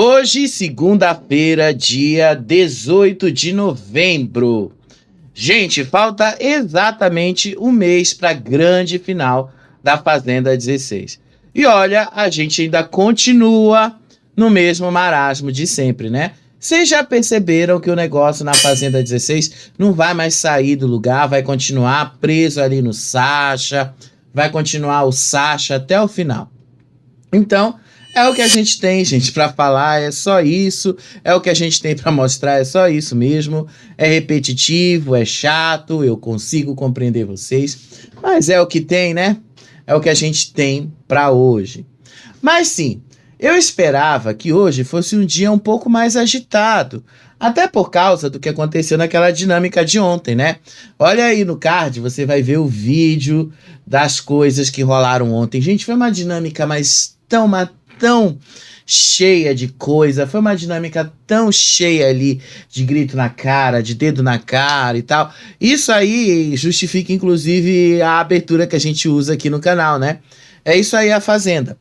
Hoje, segunda-feira, dia 18 de novembro. Gente, falta exatamente um mês para a grande final da Fazenda 16. E olha, a gente ainda continua no mesmo marasmo de sempre, né? Vocês já perceberam que o negócio na Fazenda 16 não vai mais sair do lugar, vai continuar preso ali no Sasha, vai continuar o Sasha até o final. Então, é o que a gente tem, gente, para falar, é só isso. É o que a gente tem para mostrar, é só isso mesmo. É repetitivo, é chato, eu consigo compreender vocês, mas é o que tem, né? É o que a gente tem para hoje. Mas sim, eu esperava que hoje fosse um dia um pouco mais agitado, até por causa do que aconteceu naquela dinâmica de ontem, né? Olha aí no card, você vai ver o vídeo das coisas que rolaram ontem. Gente, foi uma dinâmica mas tão cheia de coisa, foi uma dinâmica tão cheia ali de grito na cara, de dedo na cara e tal. Isso aí justifica inclusive a abertura que a gente usa aqui no canal, né? É isso aí a Fazenda.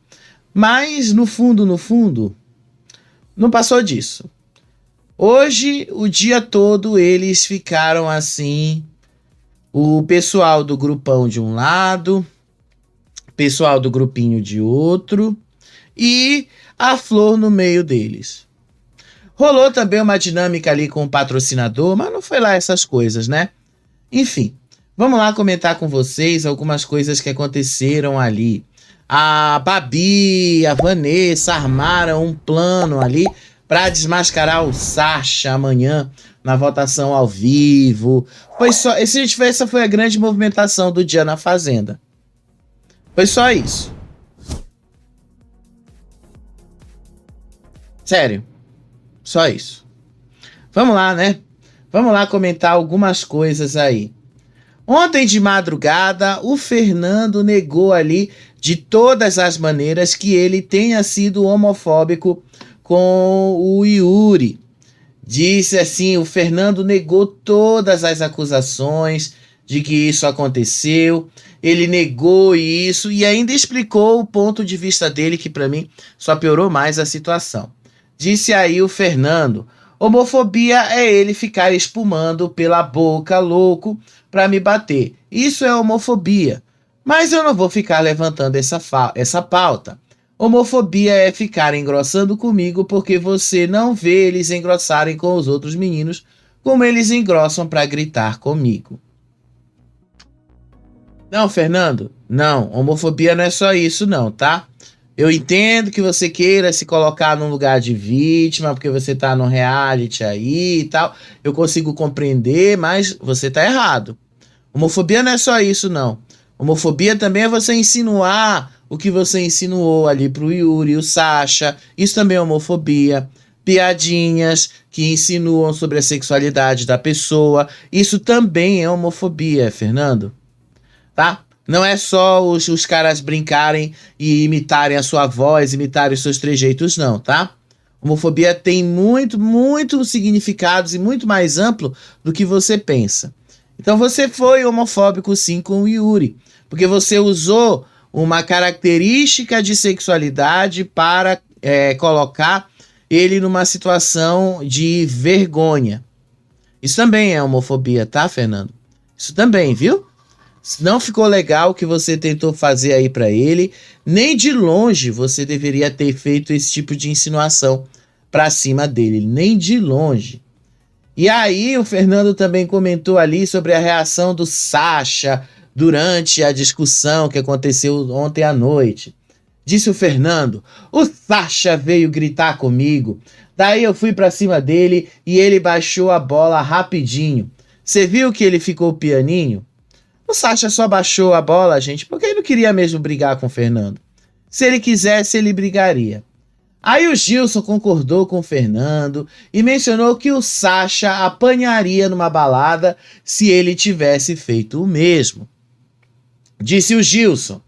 Mas no fundo, não passou disso. Hoje, o dia todo, eles ficaram assim, o pessoal do grupão de um lado, o pessoal do grupinho de outro, e a Flor no meio deles. Rolou também uma dinâmica ali com o patrocinador, mas não foi lá essas coisas, né? Enfim, vamos lá comentar com vocês algumas coisas que aconteceram ali. A Babi, a Vanessa armaram um plano ali para desmascarar o Sasha amanhã na votação ao vivo. Essa foi a grande movimentação do dia na Fazenda. Foi só isso. Sério, só isso. Vamos lá, né? Vamos lá comentar algumas coisas aí. Ontem de madrugada, o Fernando negou ali de todas as maneiras que ele tenha sido homofóbico com o Yuri. Disse assim, o Fernando negou todas as acusações de que isso aconteceu. Ele negou isso e ainda explicou o ponto de vista dele, que para mim só piorou mais a situação. Disse aí o Fernando: homofobia é ele ficar espumando pela boca louco para me bater. Isso é homofobia. Mas eu não vou ficar levantando essa pauta. Homofobia é ficar engrossando comigo porque você não vê eles engrossarem com os outros meninos como eles engrossam para gritar comigo. Não, Fernando, não. Homofobia não é só isso não, tá? Eu entendo que você queira se colocar num lugar de vítima, porque você tá no reality aí e tal. Eu consigo compreender, mas você tá errado. Homofobia não é só isso, não. Homofobia também é você insinuar o que você insinuou ali pro Yuri e o Sasha. Isso também é homofobia. Piadinhas que insinuam sobre a sexualidade da pessoa. Isso também é homofobia, Fernando. Tá? Não é só os caras brincarem e imitarem a sua voz, imitarem os seus trejeitos, não, tá? Homofobia tem muitos significados e muito mais amplo do que você pensa. Então você foi homofóbico sim com o Yuri, porque você usou uma característica de sexualidade para colocar ele numa situação de vergonha. Isso também é homofobia, tá, Fernando? Isso também, viu? Não ficou legal o que você tentou fazer aí pra ele. Nem de longe você deveria ter feito esse tipo de insinuação pra cima dele. Nem de longe. E aí o Fernando também comentou ali sobre a reação do Sasha durante a discussão que aconteceu ontem à noite. Disse o Fernando: o Sasha veio gritar comigo. Daí eu fui pra cima dele e ele baixou a bola rapidinho. Você viu que ele ficou pianinho? O Sasha só baixou a bola, gente, porque ele não queria mesmo brigar com o Fernando. Se ele quisesse, ele brigaria. Aí o Gilson concordou com o Fernando e mencionou que o Sasha apanharia numa balada se ele tivesse feito o mesmo. Disse o Gilson: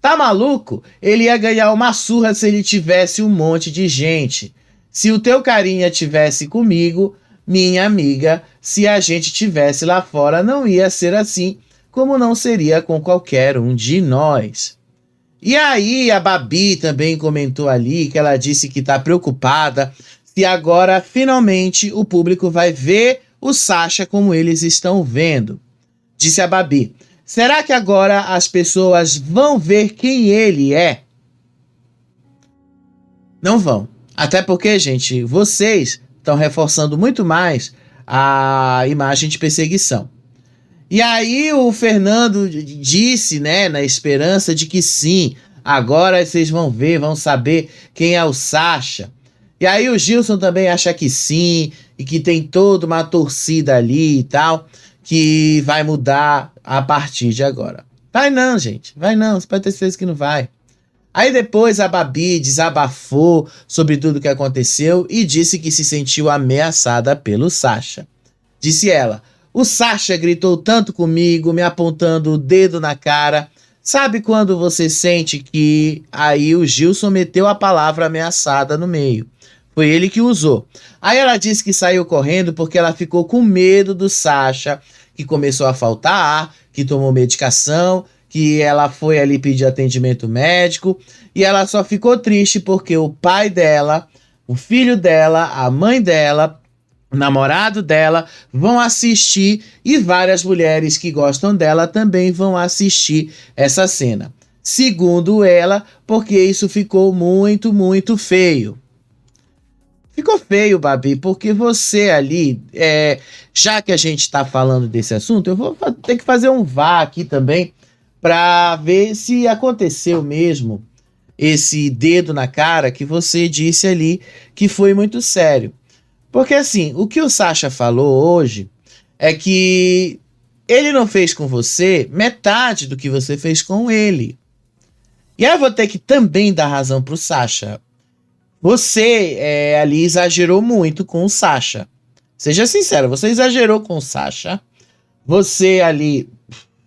tá maluco? Ele ia ganhar uma surra se ele tivesse um monte de gente. Se o teu carinha tivesse comigo, minha amiga, se a gente tivesse lá fora, não ia ser assim, como não seria com qualquer um de nós. E aí a Babi também comentou ali que ela disse que tá preocupada se agora finalmente o público vai ver o Sasha como eles estão vendo. Disse a Babi: será que agora as pessoas vão ver quem ele é? Não vão. Até porque, gente, vocês estão reforçando muito mais a imagem de perseguição. E aí o Fernando disse, né, na esperança de que sim, agora vocês vão ver, vão saber quem é o Sasha. E aí o Gilson também acha que sim, e que tem toda uma torcida ali e tal, que vai mudar a partir de agora. Vai não, gente, vai não, você pode ter certeza que não vai. Aí depois a Babi desabafou sobre tudo o que aconteceu e disse que se sentiu ameaçada pelo Sasha. Disse ela: o Sasha gritou tanto comigo, me apontando o dedo na cara. Sabe quando você sente que aí o Gilson meteu a palavra ameaçada no meio? Foi ele que usou. Aí ela disse que saiu correndo porque ela ficou com medo do Sasha, que começou a faltar ar, que tomou medicação, que ela foi ali pedir atendimento médico, e ela só ficou triste porque o pai dela, o filho dela, a mãe dela, o namorado dela vão assistir e várias mulheres que gostam dela também vão assistir essa cena. Segundo ela, porque isso ficou muito, muito feio. Ficou feio, Babi, porque você ali, já que a gente está falando desse assunto, eu vou ter que fazer um vá aqui também para ver se aconteceu mesmo esse dedo na cara que você disse ali que foi muito sério. Porque assim, o que o Sasha falou hoje é que ele não fez com você metade do que você fez com ele. E aí eu vou ter que também dar razão pro Sasha. Você ali exagerou muito com o Sasha. Seja sincero, você exagerou com o Sasha. Você ali...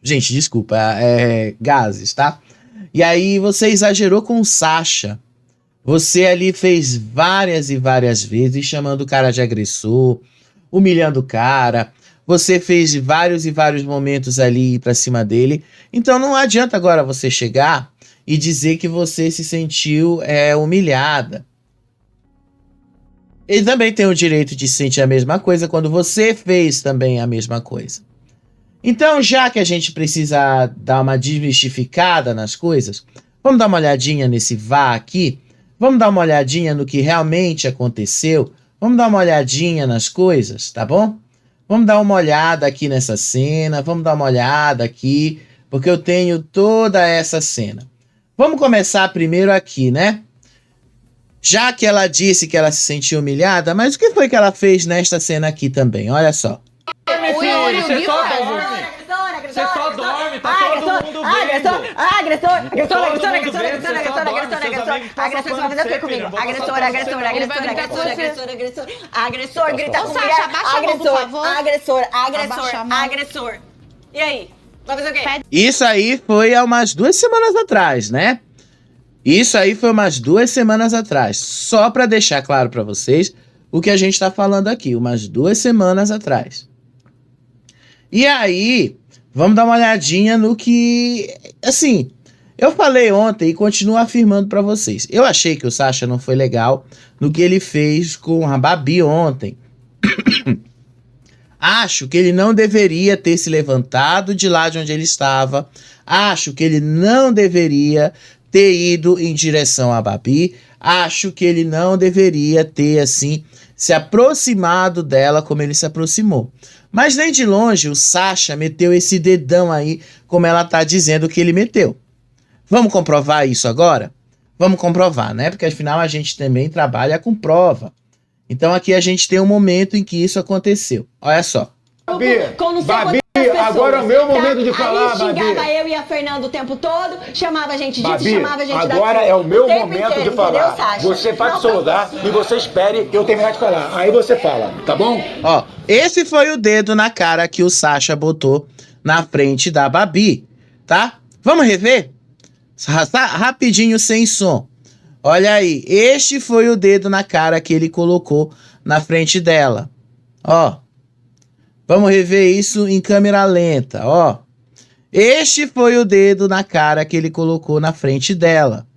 Gente, desculpa, gases, tá? E aí você exagerou com o Sasha. Você ali fez várias e várias vezes, chamando o cara de agressor, humilhando o cara. Você fez vários e vários momentos ali pra cima dele. Então não adianta agora você chegar e dizer que você se sentiu humilhada. Ele também tem o direito de sentir a mesma coisa quando você fez também a mesma coisa. Então, já que a gente precisa dar uma desmistificada nas coisas, vamos dar uma olhadinha nesse vá aqui? Vamos dar uma olhadinha no que realmente aconteceu? Vamos dar uma olhadinha nas coisas, tá bom? Vamos dar uma olhada aqui nessa cena, vamos dar uma olhada aqui, porque eu tenho toda essa cena. Vamos começar primeiro aqui, né? Já que ela disse que ela se sentiu humilhada, mas o que foi que ela fez nesta cena aqui também? Olha só. Você só dorme. Você só dorme, tá todo mundo vendo. Agressor. Agressor, grita com mulher. Agressor. E aí? Vai fazer o quê? Isso aí foi há umas 2 semanas atrás, né? Isso aí foi umas 2 semanas atrás. Só pra deixar claro pra vocês o que a gente tá falando aqui. Umas 2 semanas atrás. E aí, vamos dar uma olhadinha no que... Assim, eu falei ontem e continuo afirmando pra vocês. Eu achei que o Sasha não foi legal no que ele fez com a Babi ontem. Acho que ele não deveria ter se levantado de lá de onde ele estava. Acho que ele não deveria ter ido em direção à Babi. Acho que ele não deveria ter, assim, se aproximado dela como ele se aproximou. Mas nem de longe o Sasha meteu esse dedão aí, como ela tá dizendo que ele meteu. Vamos comprovar isso agora? Vamos comprovar, né? Porque afinal a gente também trabalha com prova. Então aqui a gente tem um momento em que isso aconteceu. Olha só. Babi, agora é o meu momento de falar, Babi. Xingava eu e a Fernanda o tempo todo, chamava a gente disso, Babi, chamava a gente daquilo. agora é o meu momento inteiro, de falar. entendeu, Sasha? Você faz o seu lugar e você espere eu terminar de falar. Aí você fala, tá bom? Ó, esse foi o dedo na cara que o Sasha botou na frente da Babi, tá? Vamos rever? Rapidinho, sem som. Olha aí, este foi o dedo na cara que ele colocou na frente dela. Ó, vamos rever isso em câmera lenta, ó. Este foi o dedo na cara que ele colocou na frente dela.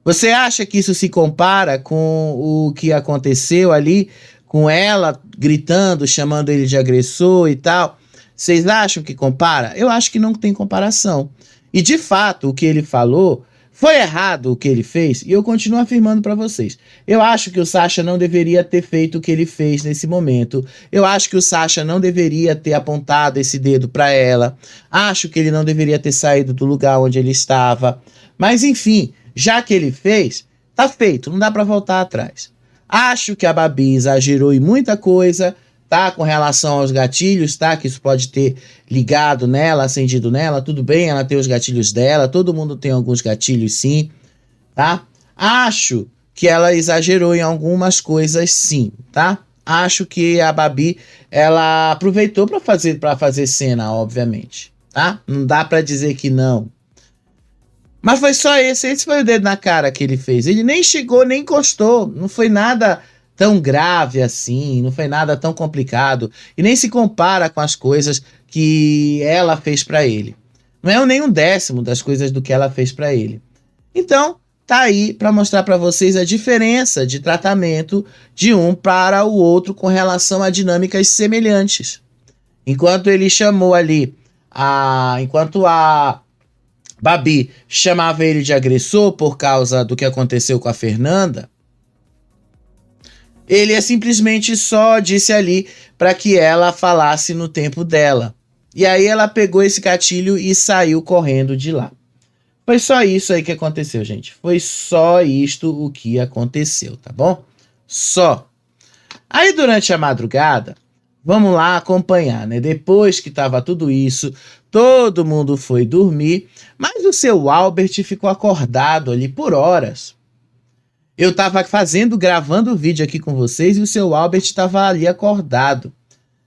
Você acha que isso se compara com o que aconteceu ali, com ela gritando, chamando ele de agressor e tal? Vocês acham que compara? Eu acho que não tem comparação. E de fato, o que ele falou foi errado, o que ele fez, e eu continuo afirmando para vocês. Eu acho que o Sasha não deveria ter feito o que ele fez nesse momento. Eu acho que o Sasha não deveria ter apontado esse dedo para ela. Acho que ele não deveria ter saído do lugar onde ele estava. Mas enfim, já que ele fez, tá feito, não dá para voltar atrás. Acho que a Babi exagerou em muita coisa, tá? Com relação aos gatilhos, tá? Que isso pode ter ligado nela, acendido nela, tudo bem, ela tem os gatilhos dela, todo mundo tem alguns gatilhos sim, tá? Acho que ela exagerou em algumas coisas sim, tá? Acho que a Babi, ela aproveitou para fazer cena, obviamente, tá? Não dá para dizer que não. Mas foi só esse foi o dedo na cara que ele fez. Ele nem chegou, nem encostou, não foi nada tão grave assim, não foi nada tão complicado e nem se compara com as coisas que ela fez pra ele. Não é nem um décimo das coisas do que ela fez pra ele. Então, tá aí pra mostrar pra vocês a diferença de tratamento de um para o outro com relação a dinâmicas semelhantes. Enquanto ele chamou ali, enquanto a Babi chamava ele de agressor por causa do que aconteceu com a Fernanda, ele simplesmente só disse ali para que ela falasse no tempo dela. E aí ela pegou esse gatilho e saiu correndo de lá. Foi só isso aí que aconteceu, gente. Foi só isto o que aconteceu, tá bom? Só. Aí durante a madrugada, vamos lá acompanhar, né? Depois que tava tudo isso, todo mundo foi dormir, mas o seu Albert ficou acordado ali por horas. Eu tava gravando o vídeo aqui com vocês e o seu Albert estava ali acordado.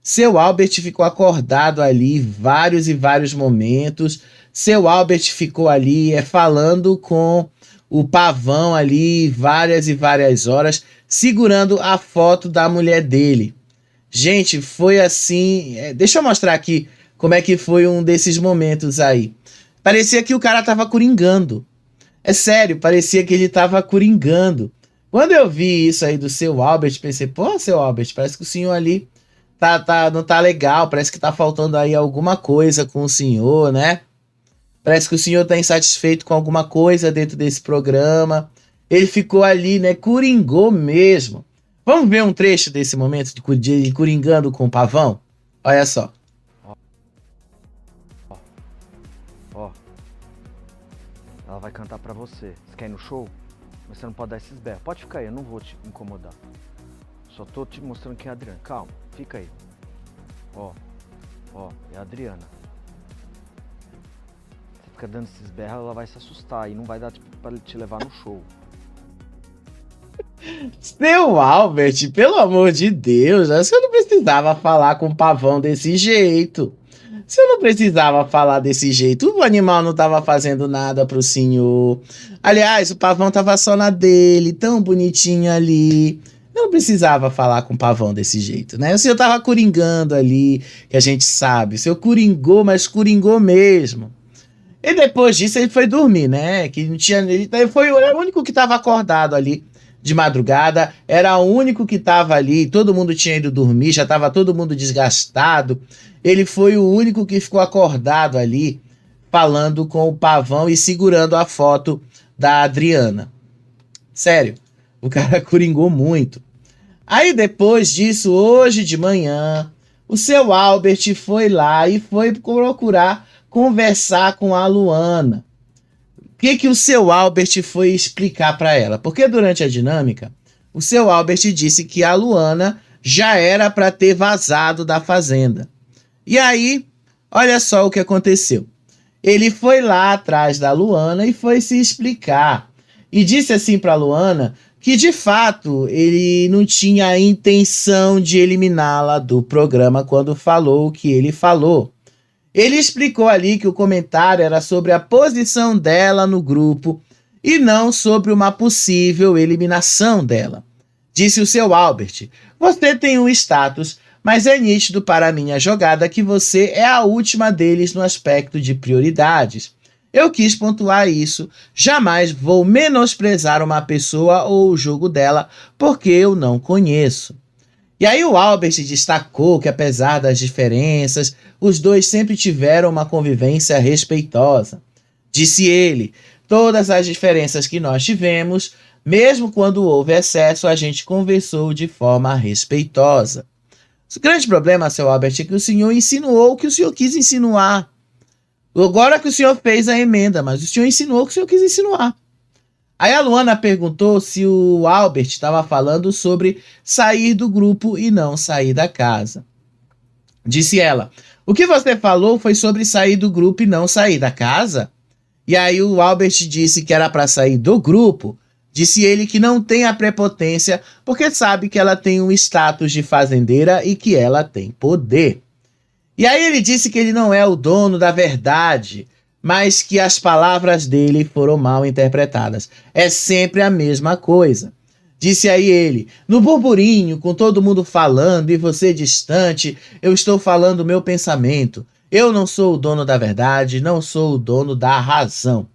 Seu Albert ficou acordado ali vários e vários momentos. Seu Albert ficou ali falando com o Pavão ali várias e várias horas, segurando a foto da mulher dele. Gente, foi assim... deixa eu mostrar aqui como é que foi um desses momentos aí. Parecia que o cara tava coringando. É sério, parecia que ele tava coringando. Quando eu vi isso aí do seu Albert, pensei, pô, seu Albert, parece que o senhor ali não tá legal, parece que tá faltando aí alguma coisa com o senhor, né? Parece que o senhor tá insatisfeito com alguma coisa dentro desse programa. Ele ficou ali, né, coringou mesmo. Vamos ver um trecho desse momento de coringando com o Pavão? Olha só. Ó. Ela vai cantar pra você. Você quer ir no show? Mas você não pode dar esses berros. Pode ficar aí, eu não vou te incomodar. Só tô te mostrando quem é a Adriana. Calma, fica aí. Ó, é a Adriana. Você fica dando esses berros, ela vai se assustar e não vai dar pra te levar no show. Seu Albert, pelo amor de Deus, você não precisava falar com o Pavão desse jeito. Você não precisava falar desse jeito. O animal não estava fazendo nada pro senhor. Aliás, o Pavão tava só na dele, tão bonitinho ali. Não precisava falar com o Pavão desse jeito, né? O senhor tava coringando ali, que a gente sabe. O senhor coringou, mas coringou mesmo. E depois disso ele foi dormir, né? Que não tinha, ele foi o único que tava acordado ali de madrugada, era o único que tava ali, todo mundo tinha ido dormir, já tava todo mundo desgastado. Ele foi o único que ficou acordado ali, falando com o Pavão e segurando a foto da Adriana. Sério, o cara coringou muito. Aí depois disso, hoje de manhã, o seu Albert foi lá e foi procurar conversar com a Luana. O que o seu Albert foi explicar para ela? Porque durante a dinâmica, o seu Albert disse que a Luana já era para ter vazado da fazenda. E aí, olha só o que aconteceu. Ele foi lá atrás da Luana e foi se explicar. E disse assim para a Luana que, de fato, ele não tinha a intenção de eliminá-la do programa quando falou o que ele falou. Ele explicou ali que o comentário era sobre a posição dela no grupo e não sobre uma possível eliminação dela. Disse o seu Albert, você tem um status, mas é nítido para a minha jogada que você é a última deles no aspecto de prioridades. Eu quis pontuar isso, jamais vou menosprezar uma pessoa ou o jogo dela, porque eu não conheço. E aí o Albert destacou que apesar das diferenças, os dois sempre tiveram uma convivência respeitosa. Disse ele, todas as diferenças que nós tivemos, mesmo quando houve excesso, a gente conversou de forma respeitosa. O grande problema, seu Albert, é que o senhor insinuou o que o senhor quis insinuar. Agora que o senhor fez a emenda, mas o senhor insinuou o que o senhor quis insinuar. Aí a Luana perguntou se o Albert estava falando sobre sair do grupo e não sair da casa. Disse ela, o que você falou foi sobre sair do grupo e não sair da casa? E aí o Albert disse que era para sair do grupo. Disse ele que não tem a prepotência porque sabe que ela tem um status de fazendeira e que ela tem poder. E aí ele disse que ele não é o dono da verdade, mas que as palavras dele foram mal interpretadas. É sempre a mesma coisa. Disse aí ele, no burburinho, com todo mundo falando e você distante, eu estou falando o meu pensamento. Eu não sou o dono da verdade, não sou o dono da razão.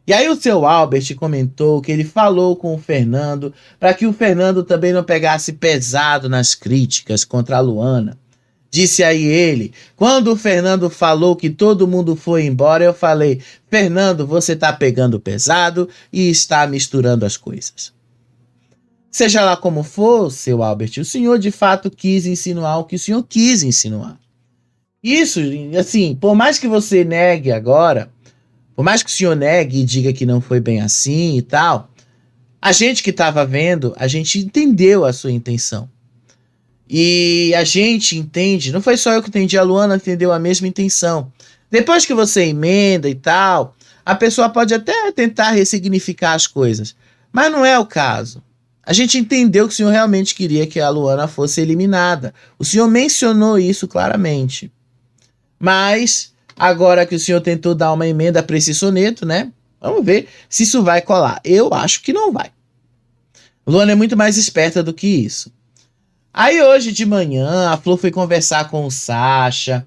E aí o seu Albert comentou que ele falou com o Fernando para que o Fernando também não pegasse pesado nas críticas contra a Luana. Disse aí ele, quando o Fernando falou que todo mundo foi embora, eu falei, Fernando, você tá pegando pesado e está misturando as coisas. Seja lá como for, seu Albert, o senhor de fato quis insinuar o que o senhor quis insinuar. Isso, assim, por mais que você negue agora, por mais que o senhor negue e diga que não foi bem assim e tal, a gente que estava vendo, a gente entendeu a sua intenção. E a gente entende, não foi só eu que entendi, a Luana entendeu a mesma intenção. Depois que você emenda e tal, a pessoa pode até tentar ressignificar as coisas, mas não é o caso. A gente entendeu que o senhor realmente queria que a Luana fosse eliminada. O senhor mencionou isso claramente. Mas, agora que o senhor tentou dar uma emenda para esse soneto, né? Vamos ver se isso vai colar. Eu acho que não vai. Luana é muito mais esperta do que isso. Aí hoje de manhã a Flor foi conversar com o Sasha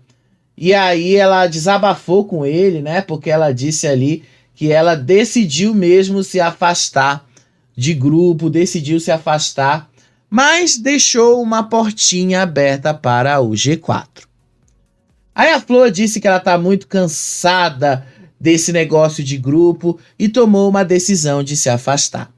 e aí ela desabafou com ele, né? Porque ela disse ali que ela decidiu mesmo se afastar de grupo, decidiu se afastar, mas deixou uma portinha aberta para o G4. Aí a Flor disse que ela tá muito cansada desse negócio de grupo e tomou uma decisão de se afastar.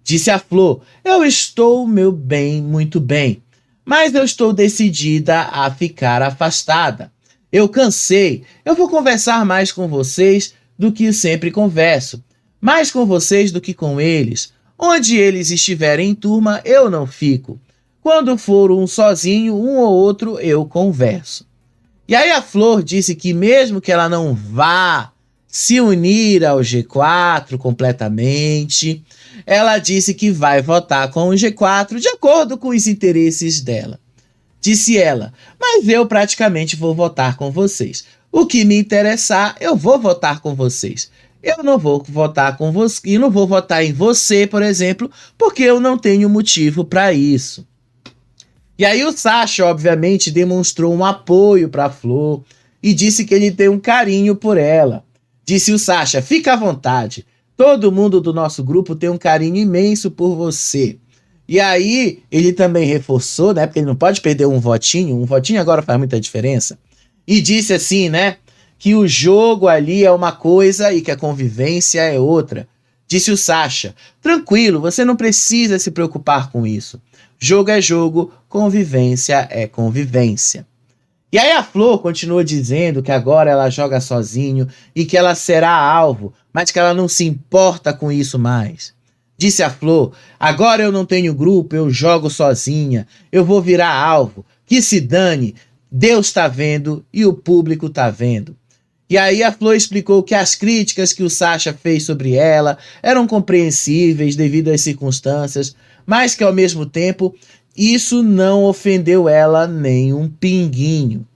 Disse a Flor, eu estou, meu bem, muito bem. Mas eu estou decidida a ficar afastada. Eu cansei. Eu vou conversar mais com vocês do que sempre converso. Mais com vocês do que com eles. Onde eles estiverem em turma, eu não fico. Quando for um sozinho, um ou outro, eu converso. E aí a Flor disse que mesmo que ela não vá se unir ao G4 completamente, ela disse que vai votar com o G4 de acordo com os interesses dela. Disse ela, mas eu praticamente vou votar com vocês. O que me interessar, eu vou votar com vocês. Eu não vou votar com você, e não vou votar em você, por exemplo, porque eu não tenho motivo para isso. E aí o Sasha, obviamente, demonstrou um apoio para a Flor e disse que ele tem um carinho por ela. Disse o Sasha, fica à vontade. Todo mundo do nosso grupo tem um carinho imenso por você. E aí, ele também reforçou, né? Porque ele não pode perder um votinho agora faz muita diferença. E disse assim, né? Que o jogo ali é uma coisa e que a convivência é outra. Disse o Sasha, tranquilo, você não precisa se preocupar com isso. Jogo é jogo, convivência é convivência. E aí a Flor continua dizendo que agora ela joga sozinho e que ela será alvo, mas que ela não se importa com isso mais. Disse a Flor, agora eu não tenho grupo, eu jogo sozinha, eu vou virar alvo, que se dane, Deus tá vendo e o público tá vendo. E aí a Flor explicou que as críticas que o Sasha fez sobre ela eram compreensíveis devido às circunstâncias, mas que ao mesmo tempo isso não ofendeu ela nem um pinguinho.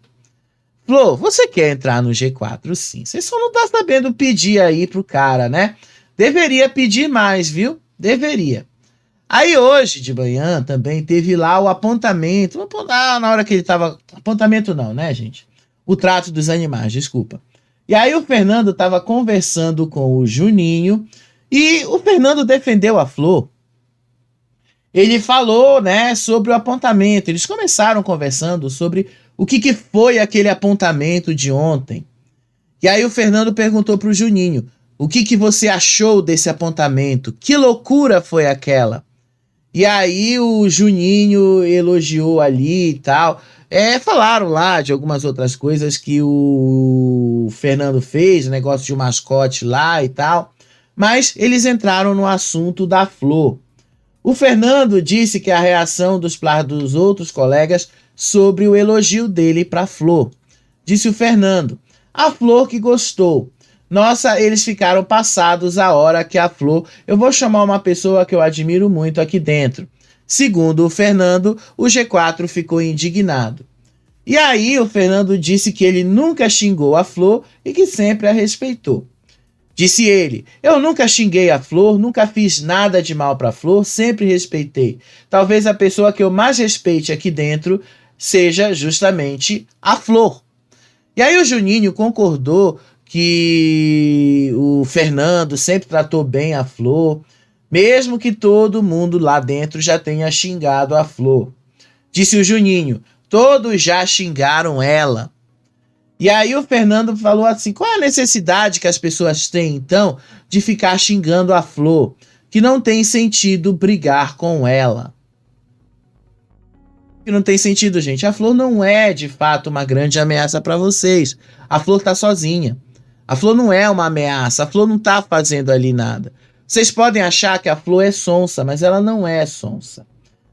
Flor, você quer entrar no G4? Sim. Você só não tá sabendo pedir aí pro cara, né? Deveria pedir mais, viu? Deveria. Aí hoje de manhã também teve lá o apontamento, na hora que ele tava, apontamento não, né, gente? O trato dos animais, desculpa. E aí o Fernando tava conversando com o Juninho e o Fernando defendeu a Flor. Ele falou, né, sobre o apontamento. Eles começaram conversando sobre o que foi aquele apontamento de ontem. E aí o Fernando perguntou pro Juninho, o que você achou desse apontamento? Que loucura foi aquela? E aí o Juninho elogiou ali e tal. Falaram lá de algumas outras coisas que o Fernando fez, negócio de um mascote lá e tal. Mas eles entraram no assunto da Flor. O Fernando disse que a reação dos outros colegas sobre o elogio dele para Flor. Disse o Fernando, a Flor que gostou. Nossa, eles ficaram passados a hora que a Flor... Eu vou chamar uma pessoa que eu admiro muito aqui dentro. Segundo o Fernando, o G4 ficou indignado. E aí o Fernando disse que ele nunca xingou a Flor e que sempre a respeitou. Disse ele, eu nunca xinguei a Flor, nunca fiz nada de mal para a Flor, sempre respeitei. Talvez a pessoa que eu mais respeite aqui dentro seja justamente a Flor. E aí o Juninho concordou que o Fernando sempre tratou bem a Flor, mesmo que todo mundo lá dentro já tenha xingado a Flor. Disse o Juninho, todos já xingaram ela. E aí o Fernando falou assim, qual é a necessidade que as pessoas têm, então, de ficar xingando a Flor, que não tem sentido brigar com ela? Que não tem sentido, gente. A Flor não é, de fato, uma grande ameaça para vocês. A Flor tá sozinha. A Flor não é uma ameaça, a Flor não tá fazendo ali nada. Vocês podem achar que a Flor é sonsa, mas ela não é sonsa.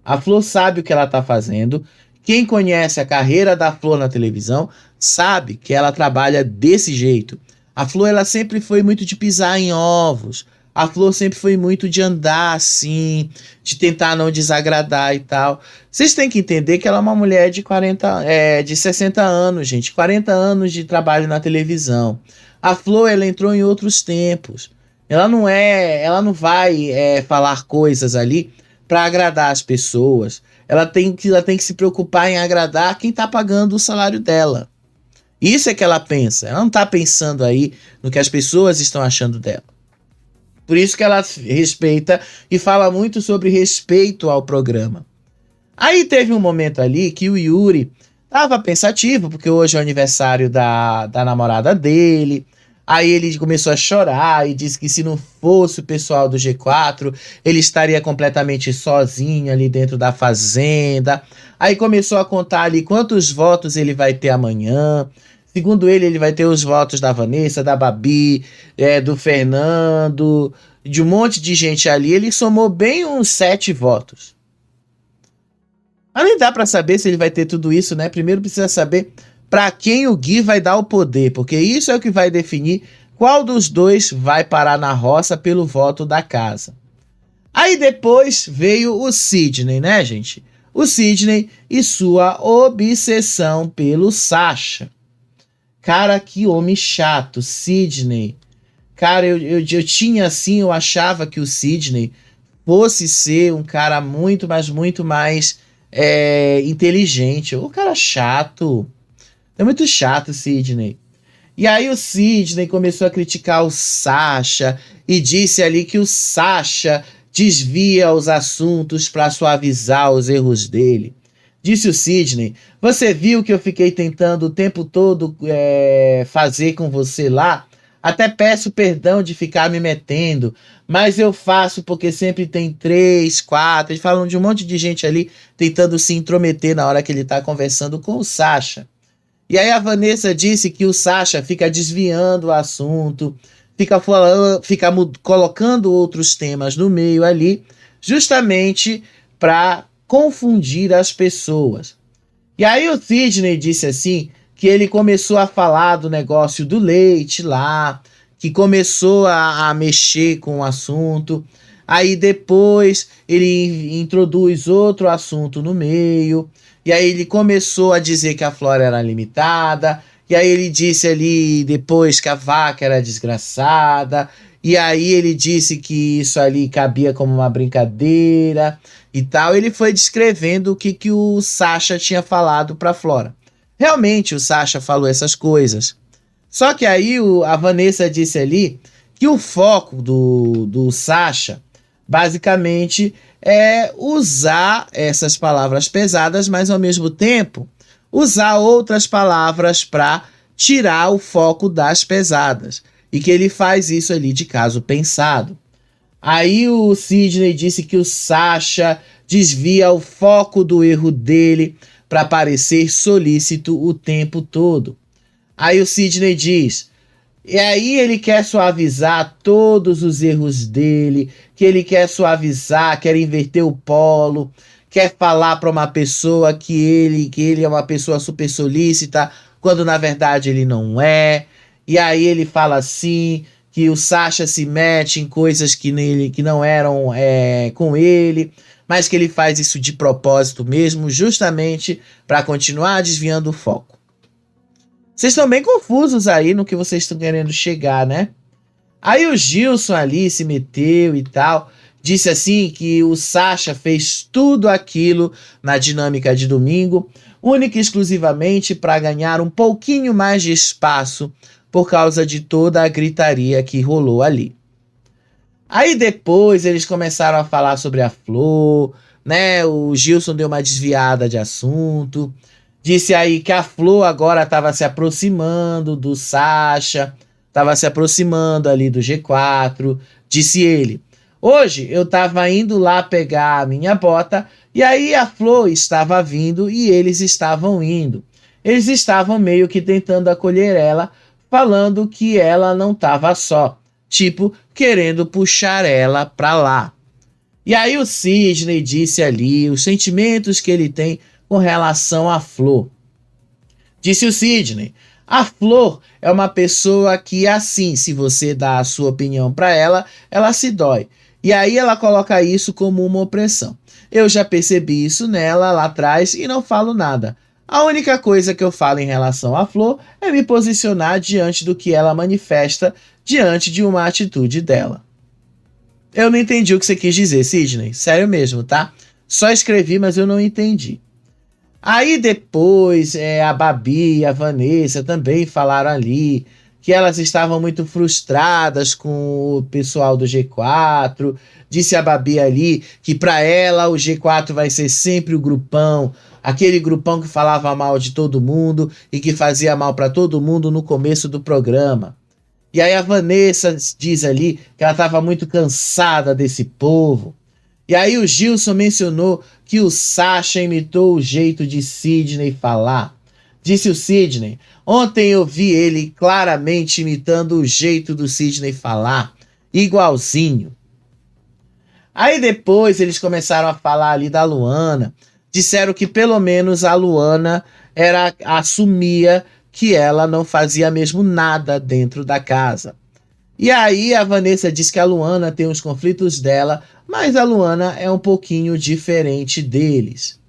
A Flor sabe o que ela tá fazendo. Quem conhece a carreira da Flor na televisão sabe que ela trabalha desse jeito. A Flor ela sempre foi muito de pisar em ovos. A Flor sempre foi muito de andar assim, de tentar não desagradar e tal. Vocês têm que entender que ela é uma mulher de 60 anos, gente. 40 anos de trabalho na televisão. A Flor, ela entrou em outros tempos. Ela não vai falar coisas ali para agradar as pessoas. Ela tem que se preocupar em agradar quem está pagando o salário dela. Isso é que ela pensa. Ela não está pensando aí no que as pessoas estão achando dela. Por isso que ela respeita e fala muito sobre respeito ao programa. Aí teve um momento ali que o Yuri estava pensativo, porque hoje é o aniversário da namorada dele. Aí ele começou a chorar e disse que se não fosse o pessoal do G4, ele estaria completamente sozinho ali dentro da fazenda. Aí começou a contar ali quantos votos ele vai ter amanhã. Segundo ele vai ter os votos da Vanessa, da Babi, do Fernando, de um monte de gente ali. Ele somou bem uns 7 votos. Mas nem dá pra saber se ele vai ter tudo isso, né? Primeiro precisa saber para quem o Gui vai dar o poder, porque isso é o que vai definir qual dos dois vai parar na roça pelo voto da casa. Aí depois veio o Sidney, né, gente? O Sidney e sua obsessão pelo Sasha. Cara, que homem chato, Sidney. Cara, eu tinha assim, eu achava que o Sidney fosse ser um cara muito mais inteligente. O cara chato. É muito chato o Sidney. E aí o Sidney começou a criticar o Sasha e disse ali que o Sasha desvia os assuntos para suavizar os erros dele. Disse o Sidney, você viu que eu fiquei tentando o tempo todo fazer com você lá? Até peço perdão de ficar me metendo, mas eu faço porque sempre tem 3, 4, eles falam de um monte de gente ali tentando se intrometer na hora que ele está conversando com o Sasha. E aí a Vanessa disse que o Sasha fica desviando o assunto, fica colocando outros temas no meio ali, justamente para confundir as pessoas. E aí o Sidney disse assim, que ele começou a falar do negócio do leite lá, que começou a mexer com o assunto, aí depois ele introduz outro assunto no meio, e aí ele começou a dizer que a flora era limitada, e aí ele disse ali depois que a vaca era desgraçada, E aí ele disse que isso ali cabia como uma brincadeira e tal. Ele foi descrevendo o que o Sasha tinha falado pra Flora. Realmente o Sasha falou essas coisas. Só que aí a Vanessa disse ali que o foco do Sasha, basicamente, é usar essas palavras pesadas, mas ao mesmo tempo usar outras palavras para tirar o foco das pesadas. E que ele faz isso ali de caso pensado. Aí o Sidney disse que o Sasha desvia o foco do erro dele para parecer solícito o tempo todo. Aí o Sidney diz, e aí ele quer suavizar todos os erros dele, que ele quer suavizar, quer inverter o polo, quer falar para uma pessoa que ele é uma pessoa super solícita, quando na verdade ele não é. E aí ele fala assim, que o Sasha se mete em coisas que não eram com ele, mas que ele faz isso de propósito mesmo, justamente para continuar desviando o foco. Vocês estão bem confusos aí no que vocês estão querendo chegar, né? Aí o Gilson ali se meteu e tal, disse assim que o Sasha fez tudo aquilo na dinâmica de domingo, única e exclusivamente para ganhar um pouquinho mais de espaço por causa de toda a gritaria que rolou ali. Aí depois eles começaram a falar sobre a Flor, né? O Gilson deu uma desviada de assunto. Disse aí que a Flor agora estava se aproximando do Sasha, estava se aproximando ali do G4. Disse ele, hoje eu estava indo lá pegar a minha bota e aí a Flor estava vindo e eles estavam indo. Eles estavam meio que tentando acolher ela, falando que ela não estava só, tipo, querendo puxar ela para lá. E aí o Sidney disse ali os sentimentos que ele tem com relação à Flor. Disse o Sidney, a Flor é uma pessoa que assim, se você dá a sua opinião para ela, ela se dói. E aí ela coloca isso como uma opressão. Eu já percebi isso nela lá atrás e não falo nada. A única coisa que eu falo em relação à Flor é me posicionar diante do que ela manifesta diante de uma atitude dela. Eu não entendi o que você quis dizer, Sidney. Sério mesmo, tá? Só escrevi, mas eu não entendi. Aí depois a Babi e a Vanessa também falaram ali que elas estavam muito frustradas com o pessoal do G4. Disse a Babi ali que para ela o G4 vai ser sempre o grupão, aquele grupão que falava mal de todo mundo e que fazia mal para todo mundo no começo do programa. E aí a Vanessa diz ali que ela estava muito cansada desse povo. E aí o Gilson mencionou que o Sasha imitou o jeito de Sidney falar. Disse o Sidney, ontem eu vi ele claramente imitando o jeito do Sidney falar, igualzinho. Aí depois eles começaram a falar ali da Luana, disseram que pelo menos a Luana assumia que ela não fazia mesmo nada dentro da casa. E aí a Vanessa diz que a Luana tem os conflitos dela, mas a Luana é um pouquinho diferente deles.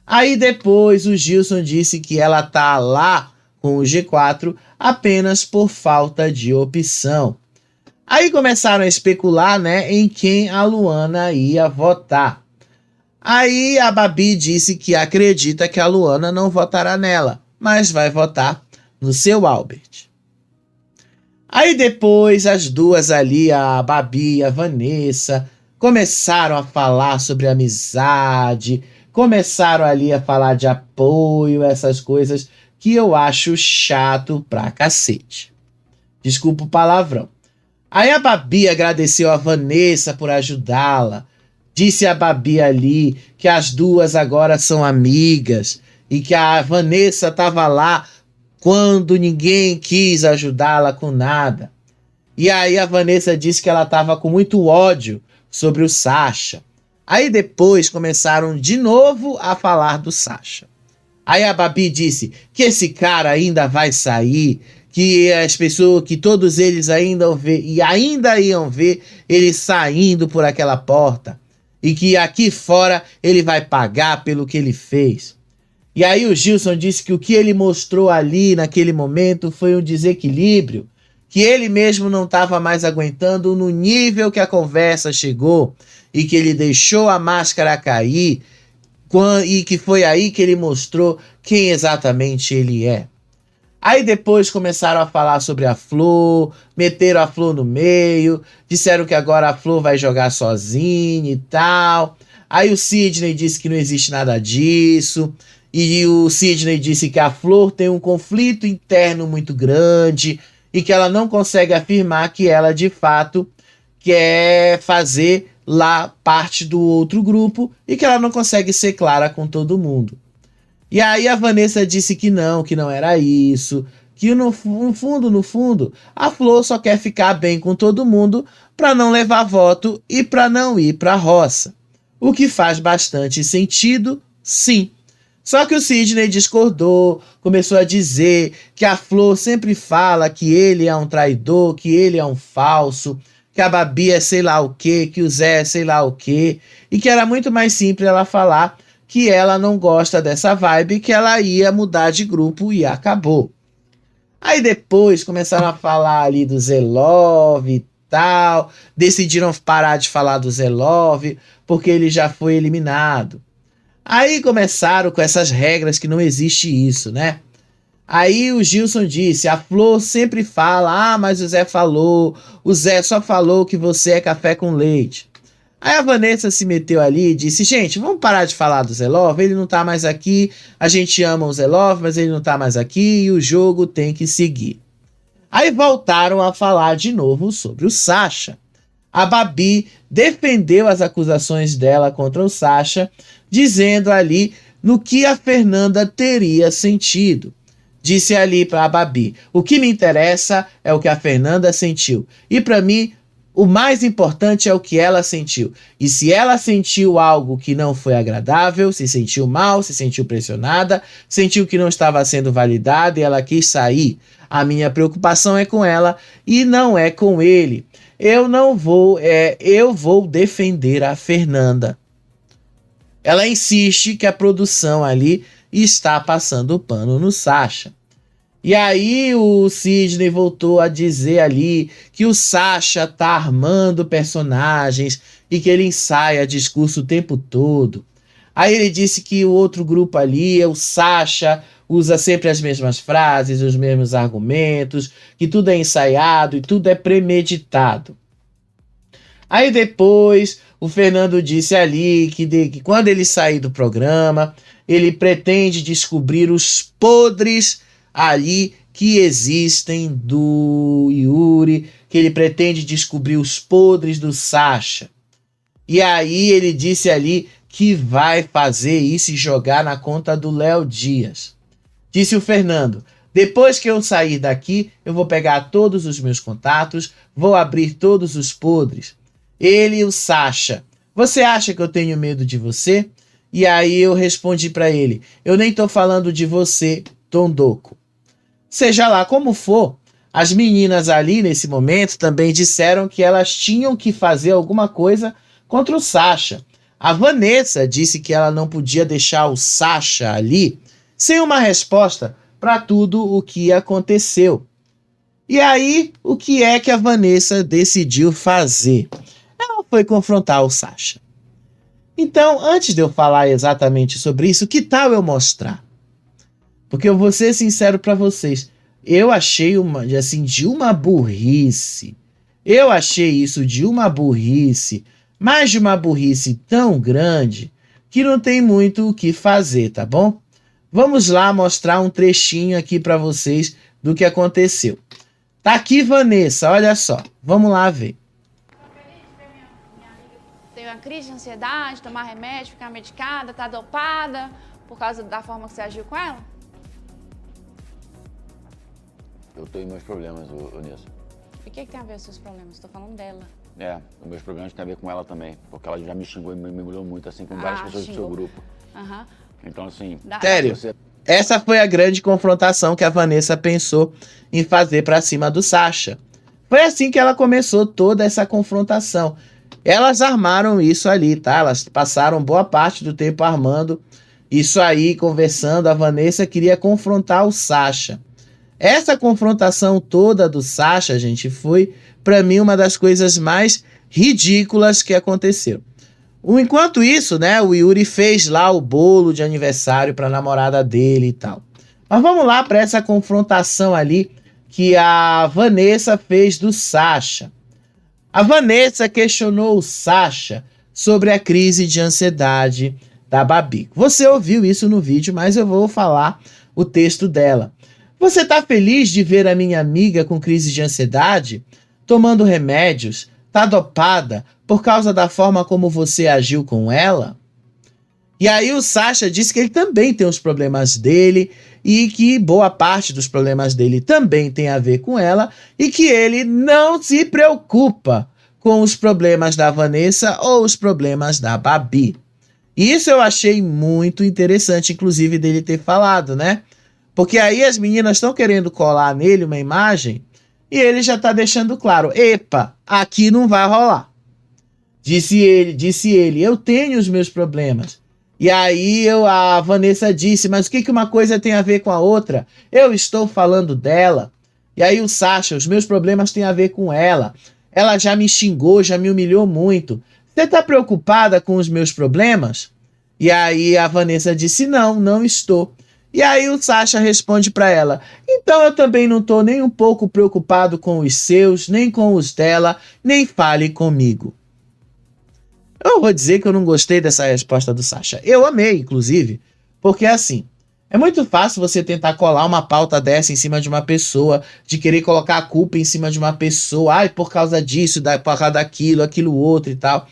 Aí depois o Gilson disse que ela tá lá com o G4 apenas por falta de opção. Aí começaram a especular, né, em quem a Luana ia votar. Aí a Babi disse que acredita que a Luana não votará nela, mas vai votar no seu Albert. Aí depois as duas ali, a Babi e a Vanessa, começaram a falar sobre amizade, começaram ali a falar de apoio, essas coisas que eu acho chato pra cacete. Desculpa o palavrão. Aí a Babi agradeceu a Vanessa por ajudá-la. Disse a Babi ali que as duas agora são amigas e que a Vanessa estava lá quando ninguém quis ajudá-la com nada. E aí a Vanessa disse que ela estava com muito ódio sobre o Sasha. Aí depois começaram de novo a falar do Sasha. Aí a Babi disse que esse cara ainda vai sair, que as pessoas, que todos eles ainda iam ver ele saindo por aquela porta e que aqui fora ele vai pagar pelo que ele fez. E aí o Gilson disse que o que ele mostrou ali naquele momento foi um desequilíbrio, que ele mesmo não estava mais aguentando no nível que a conversa chegou e que ele deixou a máscara cair e que foi aí que ele mostrou quem exatamente ele é. Aí depois começaram a falar sobre a Flor, meteram a Flor no meio, disseram que agora a Flor vai jogar sozinha e tal. Aí o Sidney disse que não existe nada disso. E o Sidney disse que a Flor tem um conflito interno muito grande e que ela não consegue afirmar que ela de fato quer fazer lá parte do outro grupo e que ela não consegue ser clara com todo mundo. E aí a Vanessa disse que não era isso, que no fundo, a Flor só quer ficar bem com todo mundo para não levar voto e para não ir para a roça. O que faz bastante sentido, sim. Só que o Sidney discordou, começou a dizer que a Flor sempre fala que ele é um traidor, que ele é um falso, que a Babi é sei lá o quê, que o Zé é sei lá o quê, e que era muito mais simples ela falar que ela não gosta dessa vibe, que ela ia mudar de grupo e acabou. Aí depois começaram a falar ali do Zelov e tal, decidiram parar de falar do Zelov, porque ele já foi eliminado. Aí começaram com essas regras que não existe isso, né? Aí o Gilson disse, a Flor sempre fala, mas o Zé falou, o Zé só falou que você é café com leite. Aí a Vanessa se meteu ali e disse, gente, vamos parar de falar do Zelov, ele não tá mais aqui, a gente ama o Zelov, mas ele não tá mais aqui e o jogo tem que seguir. Aí voltaram a falar de novo sobre o Sasha. A Babi defendeu as acusações dela contra o Sasha, dizendo ali no que a Fernanda teria sentido. Disse ali para a Babi, o que me interessa é o que a Fernanda sentiu. E para mim, o mais importante é o que ela sentiu. E se ela sentiu algo que não foi agradável, se sentiu mal, se sentiu pressionada, sentiu que não estava sendo validada e ela quis sair, a minha preocupação é com ela e não é com ele. Eu vou defender a Fernanda. Ela insiste que a produção ali está passando o pano no Sasha. E aí o Sidney voltou a dizer ali que o Sasha tá armando personagens e que ele ensaia discurso o tempo todo. Aí ele disse que o outro grupo ali, o Sasha, usa sempre as mesmas frases, os mesmos argumentos, que tudo é ensaiado e tudo é premeditado. Aí depois o Fernando disse ali que quando ele sair do programa, ele pretende descobrir os podres ali que existem do Yuri, que ele pretende descobrir os podres do Sasha. E aí ele disse ali que vai fazer isso e jogar na conta do Léo Dias. Disse o Fernando, depois que eu sair daqui, eu vou pegar todos os meus contatos, vou abrir todos os podres. Ele e o Sasha, você acha que eu tenho medo de você? E aí eu respondi para ele, eu nem tô falando de você, Tondoko. Seja lá como for, as meninas ali nesse momento também disseram que elas tinham que fazer alguma coisa contra o Sasha. A Vanessa disse que ela não podia deixar o Sasha ali sem uma resposta para tudo o que aconteceu. E aí, o que é que a Vanessa decidiu fazer? Ela foi confrontar o Sasha. Então, antes de eu falar exatamente sobre isso, que tal eu mostrar? Porque eu vou ser sincero para vocês, eu achei de uma burrice. Eu achei isso de uma burrice, mas de uma burrice tão grande que não tem muito o que fazer, tá bom? Vamos lá mostrar um trechinho aqui para vocês do que aconteceu. Tá aqui, Vanessa, olha só. Vamos lá ver. Tem uma crise de ansiedade, tomar remédio, ficar medicada, tá dopada por causa da forma que você agiu com ela? Eu tenho meus problemas, Nilson. E o que tem a ver com os seus problemas? Estou falando dela. Os meus problemas têm a ver com ela também. Porque ela já me xingou e me humilhou muito, assim, com várias pessoas do seu grupo. Aham. Então, assim... Sério, essa foi a grande confrontação que a Vanessa pensou em fazer pra cima do Sasha. Foi assim que ela começou toda essa confrontação. Elas armaram isso ali, tá? Elas passaram boa parte do tempo armando isso aí, conversando. A Vanessa queria confrontar o Sasha. Essa confrontação toda do Sasha, gente, foi, pra mim, uma das coisas mais ridículas que aconteceu. Enquanto isso, né, o Yuri fez lá o bolo de aniversário pra namorada dele e tal. Mas vamos lá para essa confrontação ali que a Vanessa fez do Sasha. A Vanessa questionou o Sasha sobre a crise de ansiedade da Babi. Você ouviu isso no vídeo, mas eu vou falar o texto dela. Você tá feliz de ver a minha amiga com crise de ansiedade? Tomando remédios? Tá dopada por causa da forma como você agiu com ela? E aí o Sasha disse que ele também tem os problemas dele e que boa parte dos problemas dele também tem a ver com ela e que ele não se preocupa com os problemas da Vanessa ou os problemas da Babi. Isso eu achei muito interessante, inclusive, dele ter falado, né? Porque aí as meninas estão querendo colar nele uma imagem e ele já tá deixando claro, epa, aqui não vai rolar. Disse ele, eu tenho os meus problemas. E aí a Vanessa disse, mas o que uma coisa tem a ver com a outra? Eu estou falando dela. E aí o Sasha, os meus problemas têm a ver com ela. Ela já me xingou, já me humilhou muito. Você tá preocupada com os meus problemas? E aí a Vanessa disse, não estou. E aí o Sasha responde para ela, então eu também não tô nem um pouco preocupado com os seus, nem com os dela, nem fale comigo. Eu vou dizer que eu não gostei dessa resposta do Sasha. Eu amei, inclusive, porque assim, é muito fácil você tentar colar uma pauta dessa em cima de uma pessoa, de querer colocar a culpa em cima de uma pessoa, ai, por causa disso, por causa daquilo, aquilo outro e tal.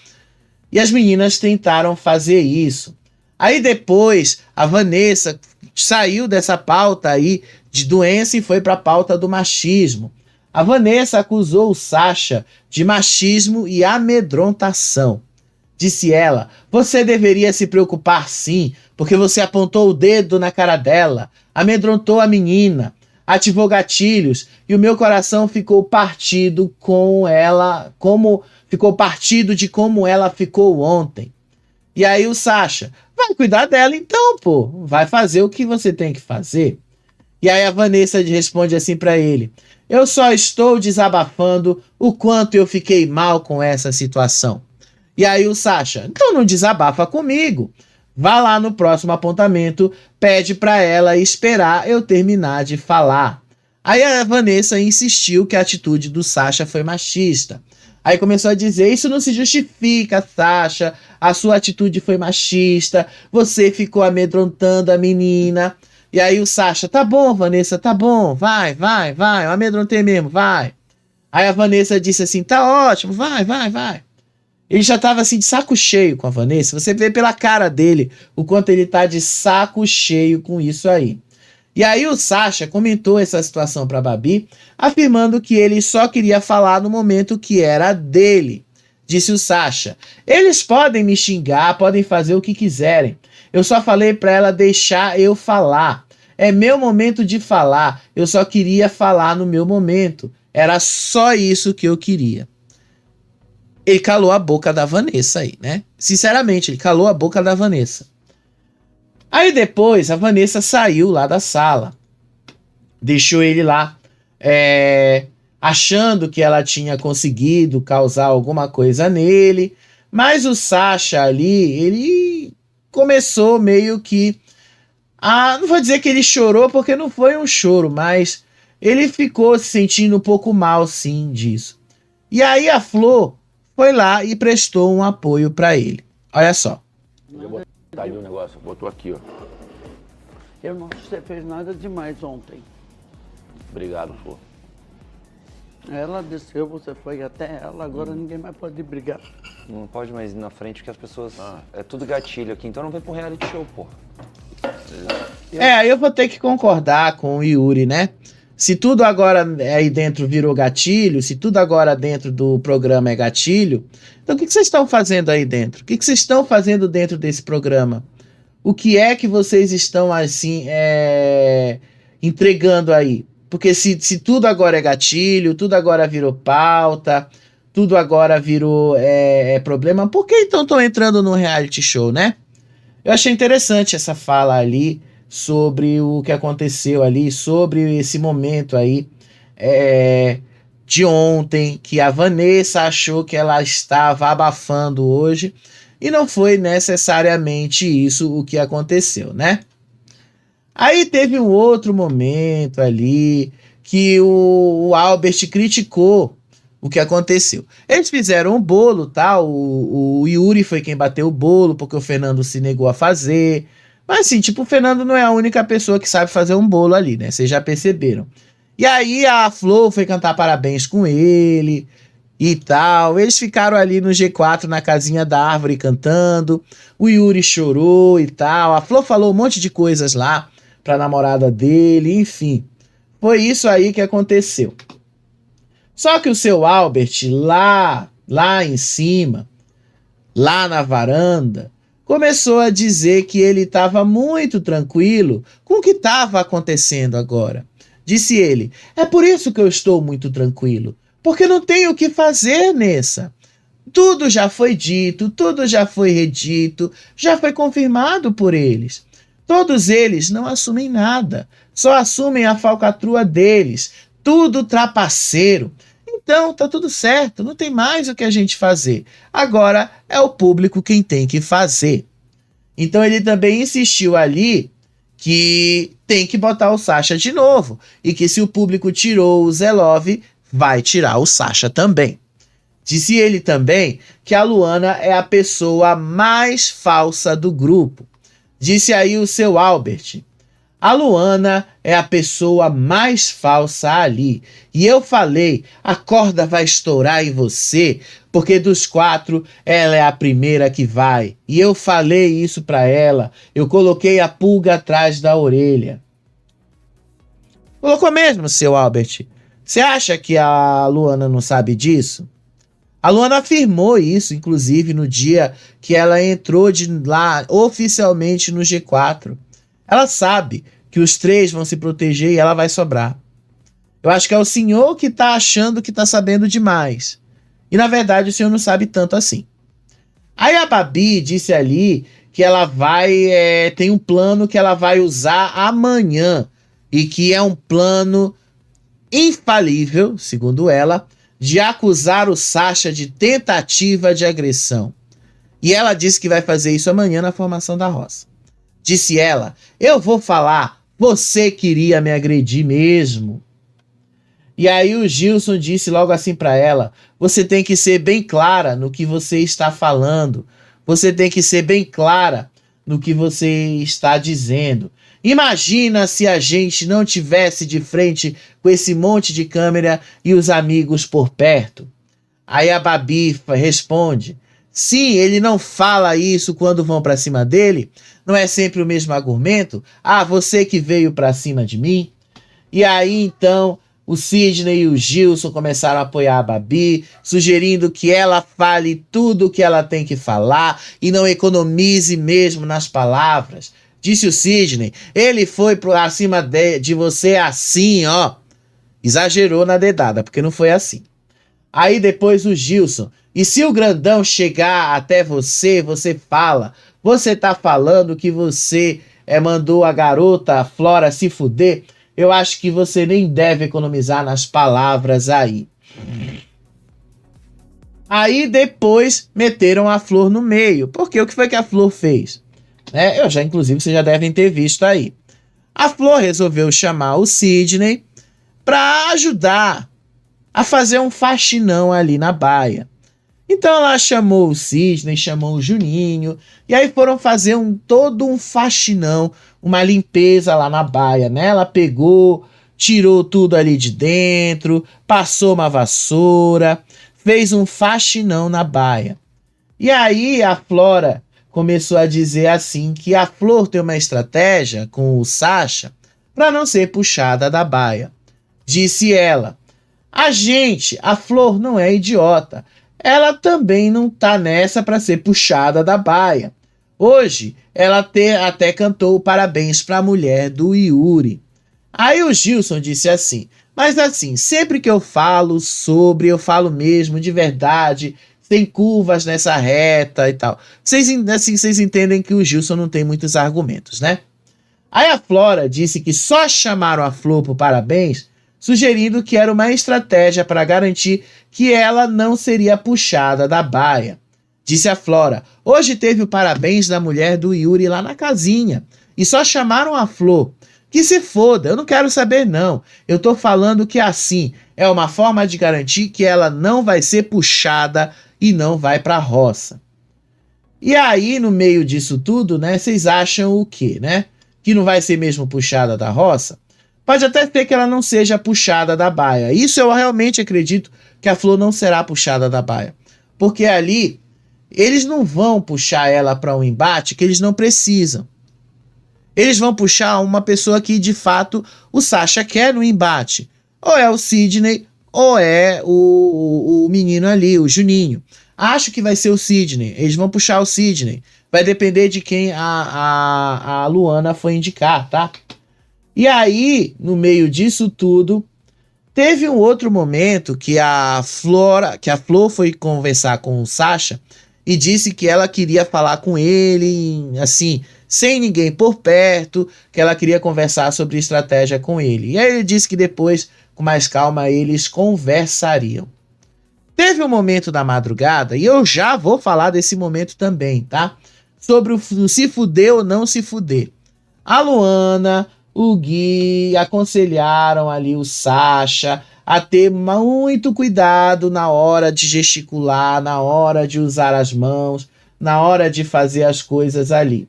E as meninas tentaram fazer isso. Aí depois, a Vanessa saiu dessa pauta aí de doença e foi para a pauta do machismo. A Vanessa acusou o Sasha de machismo e amedrontação. Disse ela, você deveria se preocupar sim, porque você apontou o dedo na cara dela, amedrontou a menina, ativou gatilhos e o meu coração ficou partido com ela, ficou partido de como ela ficou ontem. E aí o Sasha, vai cuidar dela então, pô, vai fazer o que você tem que fazer. E aí a Vanessa responde assim pra ele, eu só estou desabafando o quanto eu fiquei mal com essa situação. E aí o Sasha, então não desabafa comigo. Vá lá no próximo apontamento, pede pra ela esperar eu terminar de falar. Aí a Vanessa insistiu que a atitude do Sasha foi machista. Aí começou a dizer, isso não se justifica, Sasha, a sua atitude foi machista, você ficou amedrontando a menina. E aí o Sasha, tá bom, Vanessa, tá bom, vai, eu amedrontei mesmo, vai. Aí a Vanessa disse assim, tá ótimo, vai. Ele já tava assim de saco cheio com a Vanessa. Você vê pela cara dele o quanto ele tá de saco cheio com isso aí. E aí o Sasha comentou essa situação pra Babi, afirmando que ele só queria falar no momento que era dele. Disse o Sasha, eles podem me xingar, podem fazer o que quiserem. Eu só falei pra ela deixar eu falar. É meu momento de falar. Eu só queria falar no meu momento. Era só isso que eu queria. Ele calou a boca da Vanessa aí, né? Sinceramente, ele calou a boca da Vanessa. Aí depois, a Vanessa saiu lá da sala. Deixou ele lá, achando que ela tinha conseguido causar alguma coisa nele. Mas o Sasha ali, ele começou meio que... não vou dizer que ele chorou, porque não foi um choro, mas ele ficou se sentindo um pouco mal, sim, disso. E aí a Flor foi lá e prestou um apoio pra ele. Olha só. Eu vou botar ali o negócio, botou aqui, ó. Eu não acho que você fez nada demais ontem. Obrigado, Flor. Ela desceu, você foi até ela, agora ninguém mais pode brigar. Não pode mais ir na frente porque as pessoas... É tudo gatilho aqui, então não vem pro reality show, porra. Eu vou ter que concordar com o Yuri, né? Se tudo agora aí dentro virou gatilho, se tudo agora dentro do programa é gatilho, então o que vocês estão fazendo aí dentro? O que vocês estão fazendo dentro desse programa? O que é que vocês estão, assim, entregando aí? Porque se tudo agora é gatilho, tudo agora virou pauta, tudo agora virou problema, por que então estão entrando no reality show, né? Eu achei interessante essa fala ali sobre o que aconteceu ali, sobre esse momento aí de ontem, que a Vanessa achou que ela estava abafando hoje, e não foi necessariamente isso o que aconteceu, né? Aí teve um outro momento ali que o Albert criticou o que aconteceu. Eles fizeram um bolo, tá? O Yuri foi quem bateu o bolo, porque o Fernando se negou a fazer. Mas assim, tipo, o Fernando não é a única pessoa que sabe fazer um bolo ali, né? Vocês já perceberam. E aí a Flor foi cantar parabéns com ele e tal. Eles ficaram ali no G4, na casinha da árvore, cantando. O Yuri chorou e tal. A Flor falou um monte de coisas lá pra namorada dele, enfim. Foi isso aí que aconteceu. Só que o seu Albert, lá em cima, lá na varanda, começou a dizer que ele estava muito tranquilo com o que estava acontecendo agora. Disse ele, é por isso que eu estou muito tranquilo, porque não tenho o que fazer nessa. Tudo já foi dito, tudo já foi redito, já foi confirmado por eles. Todos eles não assumem nada, só assumem a falcatrua deles, tudo trapaceiro. Então, tá tudo certo, não tem mais o que a gente fazer. Agora é o público quem tem que fazer. Então ele também insistiu ali que tem que botar o Sasha de novo. E que se o público tirou o Zelov, vai tirar o Sasha também. Disse ele também que a Luana é a pessoa mais falsa do grupo. Disse aí o seu Albert. A Luana é a pessoa mais falsa ali. E eu falei, a corda vai estourar em você, porque dos 4, ela é a primeira que vai. E eu falei isso pra ela. Eu coloquei a pulga atrás da orelha. Colocou mesmo, seu Albert? Você acha que a Luana não sabe disso? A Luana afirmou isso, inclusive, no dia que ela entrou de lá oficialmente no G4. Ela sabe que os 3 vão se proteger e ela vai sobrar. Eu acho que é o senhor que tá achando que tá sabendo demais. E na verdade o senhor não sabe tanto assim. Aí a Babi disse ali que ela vai... tem um plano que ela vai usar amanhã. E que é um plano infalível, segundo ela, de acusar o Sasha de tentativa de agressão. E ela disse que vai fazer isso amanhã na formação da roça. Disse ela, eu vou falar, você queria me agredir mesmo. E aí o Gilson disse logo assim pra ela, você tem que ser bem clara no que você está falando. Você tem que ser bem clara no que você está dizendo. Imagina se a gente não tivesse de frente com esse monte de câmera e os amigos por perto. Aí a Babi responde, sim, ele não fala isso quando vão pra cima dele. Não é sempre o mesmo argumento? Ah, você que veio pra cima de mim. E aí então o Sidney e o Gilson começaram a apoiar a Babi, sugerindo que ela fale tudo o que ela tem que falar e não economize mesmo nas palavras. Disse o Sidney, ele foi pra cima de você assim, ó. Exagerou na dedada, porque não foi assim. Aí depois o Gilson, e se o grandão chegar até você, você fala, você tá falando que você mandou a garota, a Flora, se fuder? Eu acho que você nem deve economizar nas palavras aí. Aí depois meteram a Flor no meio, porque o que foi que a Flor fez? Inclusive, vocês já devem ter visto aí. A Flor resolveu chamar o Sidney para ajudar a fazer um faxinão ali na baia. Então ela chamou o Sidney, chamou o Juninho, e aí foram fazer todo um faxinão, uma limpeza lá na baia, né? Ela pegou, tirou tudo ali de dentro, passou uma vassoura, fez um faxinão na baia. E aí a Flora começou a dizer assim que a Flor tem uma estratégia com o Sasha para não ser puxada da baia. Disse ela, a Flor não é idiota, ela também não tá nessa para ser puxada da baia. Hoje ela até cantou parabéns para a mulher do Yuri. Aí o Gilson disse assim, mas assim, sempre que eu falo eu falo mesmo de verdade, tem curvas nessa reta e tal. Vocês entendem que o Gilson não tem muitos argumentos, né? Aí a Flora disse que só chamaram a Flor pro parabéns, sugerindo que era uma estratégia para garantir que ela não seria puxada da baia. Disse a Flora: hoje teve o parabéns da mulher do Yuri lá na casinha, e só chamaram a Flor. Que se foda, eu não quero saber não. Eu tô falando que assim, é uma forma de garantir que ela não vai ser puxada e não vai pra roça. E aí, no meio disso tudo, né, vocês acham o quê, né? Que não vai ser mesmo puxada da roça? Pode até ser que ela não seja puxada da baia. Isso eu realmente acredito que a Flor não será puxada da baia. Porque ali, eles não vão puxar ela para um embate que eles não precisam. Eles vão puxar uma pessoa que, de fato, o Sasha quer no embate. Ou é o Sidney, ou é o menino ali, o Juninho. Acho que vai ser o Sidney. Eles vão puxar o Sidney. Vai depender de quem a Luana for indicar, tá? E aí, no meio disso tudo, teve um outro momento que a Flor foi conversar com o Sasha e disse que ela queria falar com ele, assim, sem ninguém por perto, que ela queria conversar sobre estratégia com ele. E aí ele disse que depois, com mais calma, eles conversariam. Teve um momento da madrugada, e eu já vou falar desse momento também, tá? Sobre o se fuder ou não se fuder. A Luana, o Gui aconselharam ali o Sasha a ter muito cuidado na hora de gesticular, na hora de usar as mãos, na hora de fazer as coisas ali.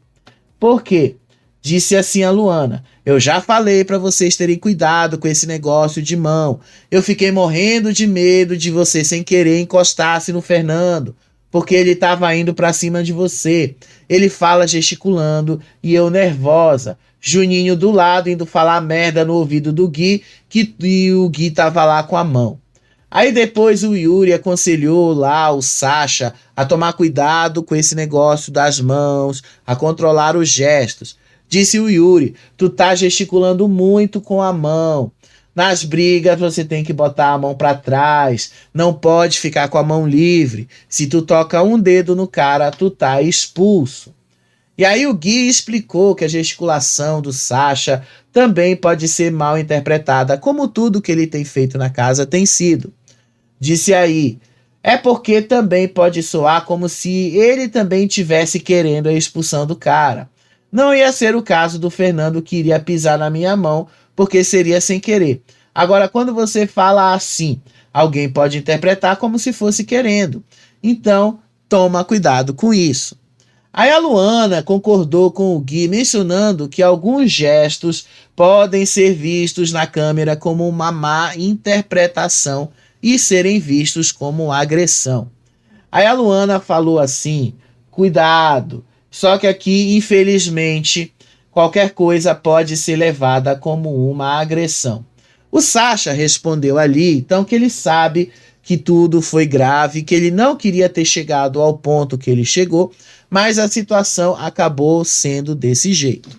Por quê? Disse assim a Luana: eu já falei para vocês terem cuidado com esse negócio de mão. Eu fiquei morrendo de medo de você sem querer encostasse no Fernando, porque ele estava indo para cima de você. Ele fala gesticulando e eu nervosa. Juninho do lado indo falar merda no ouvido do Gui, e o Gui tava lá com a mão. Aí depois o Yuri aconselhou lá o Sasha a tomar cuidado com esse negócio das mãos, a controlar os gestos. Disse o Yuri: tu tá gesticulando muito com a mão. Nas brigas você tem que botar a mão para trás, não pode ficar com a mão livre. Se tu toca um dedo no cara, tu tá expulso. E aí o Gui explicou que a gesticulação do Sasha também pode ser mal interpretada, como tudo que ele tem feito na casa tem sido. Disse aí: é porque também pode soar como se ele também tivesse querendo a expulsão do cara. Não ia ser o caso do Fernando, que iria pisar na minha mão, porque seria sem querer. Agora, quando você fala assim, alguém pode interpretar como se fosse querendo. Então, toma cuidado com isso. Aí a Luana concordou com o Gui, mencionando que alguns gestos podem ser vistos na câmera como uma má interpretação e serem vistos como agressão. Aí a Luana falou assim: cuidado, só que aqui, infelizmente, qualquer coisa pode ser levada como uma agressão. O Sasha respondeu ali, então, que ele sabe que tudo foi grave, que ele não queria ter chegado ao ponto que ele chegou, mas a situação acabou sendo desse jeito.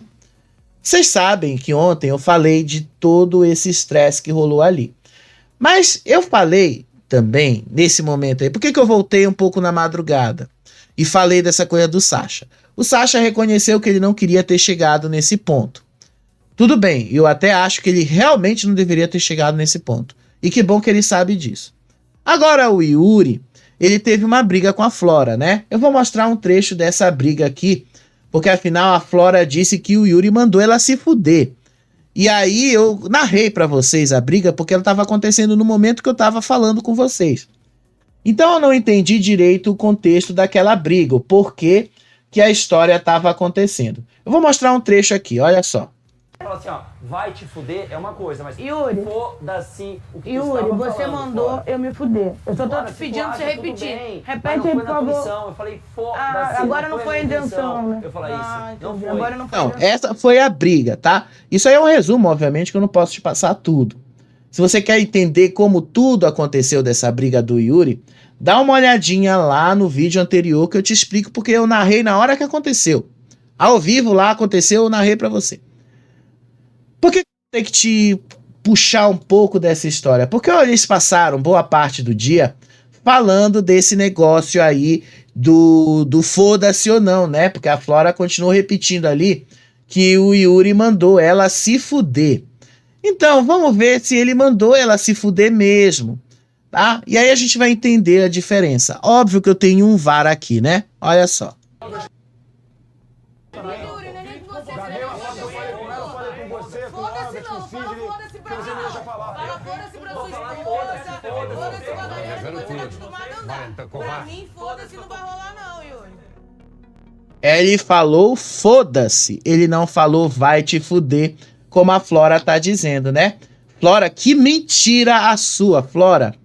Vocês sabem que ontem eu falei de todo esse estresse que rolou ali. Mas eu falei também, nesse momento aí, por que eu voltei um pouco na madrugada e falei dessa coisa do Sasha? O Sasha reconheceu que ele não queria ter chegado nesse ponto. Tudo bem, eu até acho que ele realmente não deveria ter chegado nesse ponto. E que bom que ele sabe disso. Agora o Yuri, ele teve uma briga com a Flora, né? Eu vou mostrar um trecho dessa briga aqui, porque afinal a Flora disse que o Yuri mandou ela se fuder. E aí eu narrei pra vocês a briga, porque ela estava acontecendo no momento que eu estava falando com vocês. Então eu não entendi direito o contexto daquela briga, o porquê que a história estava acontecendo. Eu vou mostrar um trecho aqui, olha só. Fala assim, ó, vai te fuder é uma coisa, mas Yuri, foda-se o que Yuri, você falando, mandou fora. eu me fuder. Eu só tô Fora, te se pedindo tu pra você acha, tudo repetir. bem, Repete mas aí, não por foi na tua favor. missão. Eu falei, foda-se. Agora não foi a intenção, né? Eu falei isso. Não entendi. foi. Agora não foi. Não, essa foi a briga, tá? Isso aí é um resumo, obviamente, que eu não posso te passar tudo. Se você quer entender como tudo aconteceu dessa briga do Yuri, dá uma olhadinha lá no vídeo anterior que eu te explico, porque eu narrei na hora que aconteceu. Ao vivo lá aconteceu, eu narrei pra você. Por que eu tenho que te puxar um pouco dessa história? Porque eles passaram boa parte do dia falando desse negócio aí do foda-se ou não, né? Porque a Flora continuou repetindo ali que o Yuri mandou ela se fuder. Então, vamos ver se ele mandou ela se fuder mesmo, tá? E aí a gente vai entender a diferença. Óbvio que eu tenho um VAR aqui, né? Olha só. Ele falou foda-se, ele não falou vai te fuder, como a Flora tá dizendo, né? Flora, que mentira a sua, Flora.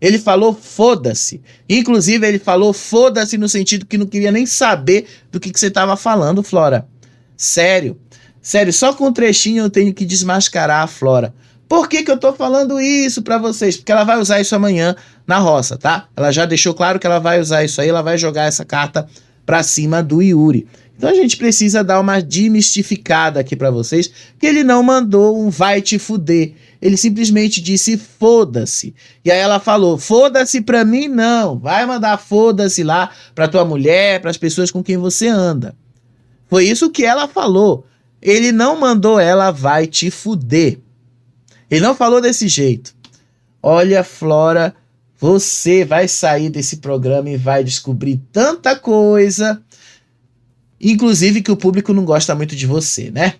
Ele falou foda-se. Inclusive, ele falou foda-se no sentido que não queria nem saber do que você tava falando, Flora. Sério. Sério, só com um trechinho eu tenho que desmascarar a Flora. Por que que eu tô falando isso pra vocês? Porque ela vai usar isso amanhã na roça, tá? Ela já deixou claro que ela vai usar isso aí, ela vai jogar essa carta pra cima do Yuri. Então a gente precisa dar uma demistificada aqui pra vocês, que ele não mandou um vai te fuder. Ele simplesmente disse foda-se. E aí ela falou, foda-se pra mim não. Vai mandar foda-se lá pra tua mulher, pras pessoas com quem você anda. Foi isso que ela falou. Ele não mandou ela vai te fuder. Ele não falou desse jeito. Olha, Flora, você vai sair desse programa e vai descobrir tanta coisa. Inclusive que o público não gosta muito de você, né?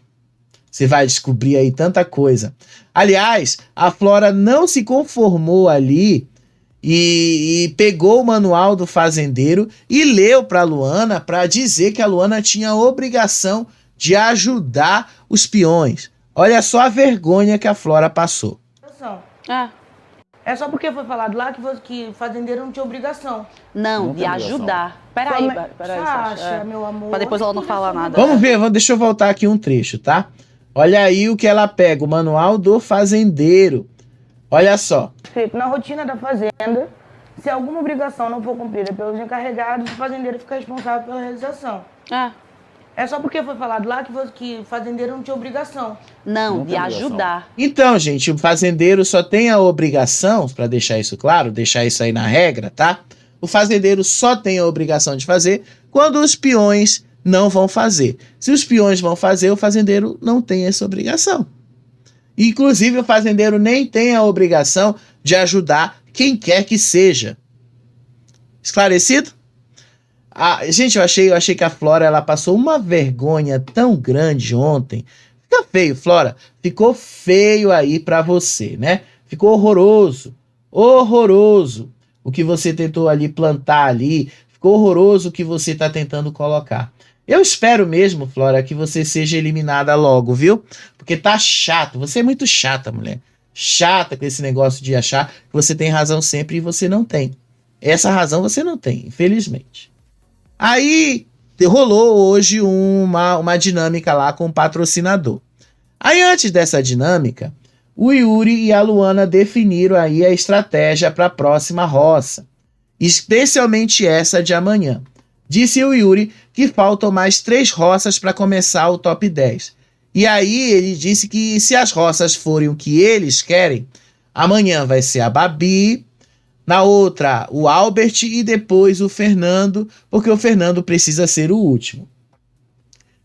Você vai descobrir aí tanta coisa. Aliás, a Flora não se conformou ali e pegou o manual do fazendeiro e leu para a Luana para dizer que a Luana tinha a obrigação de ajudar os peões. Olha só a vergonha que a Flora passou. É só porque foi falado lá que fazendeiro não tinha obrigação. Não, de ajudar. Peraí, Sasha, meu amor. Pra depois ela não falar nada. Vamos ver, deixa eu voltar aqui um trecho, tá? Olha aí o que ela pega, o manual do fazendeiro. Olha só. Na rotina da fazenda, se alguma obrigação não for cumprida pelos encarregados, o fazendeiro fica responsável pela realização. É só porque foi falado lá que fazendeiro não tinha obrigação. Não, de ajudar. Então, gente, o fazendeiro só tem a obrigação, para deixar isso claro, deixar isso aí na regra, tá? O fazendeiro só tem a obrigação de fazer quando os peões não vão fazer. Se os peões vão fazer, o fazendeiro não tem essa obrigação. Inclusive, o fazendeiro nem tem a obrigação de ajudar quem quer que seja. Esclarecido? Gente, eu achei que a Flora ela passou uma vergonha tão grande ontem. Fica feio, Flora. Ficou feio aí pra você, né? Ficou horroroso. Horroroso o que você tentou ali plantar ali. Ficou horroroso o que você tá tentando colocar. Eu espero mesmo, Flora, que você seja eliminada logo, viu? Porque tá chato. Você é muito chata, mulher. Chata com esse negócio de achar que você tem razão sempre e você não tem. Essa razão você não tem, infelizmente. Aí rolou hoje uma dinâmica lá com o patrocinador. Aí antes dessa dinâmica, o Yuri e a Luana definiram aí a estratégia para a próxima roça. Especialmente essa de amanhã. Disse o Yuri que faltam mais 3 roças para começar o top 10. E aí ele disse que se as roças forem o que eles querem, amanhã vai ser a Babi, na outra o Albert e depois o Fernando, porque o Fernando precisa ser o último.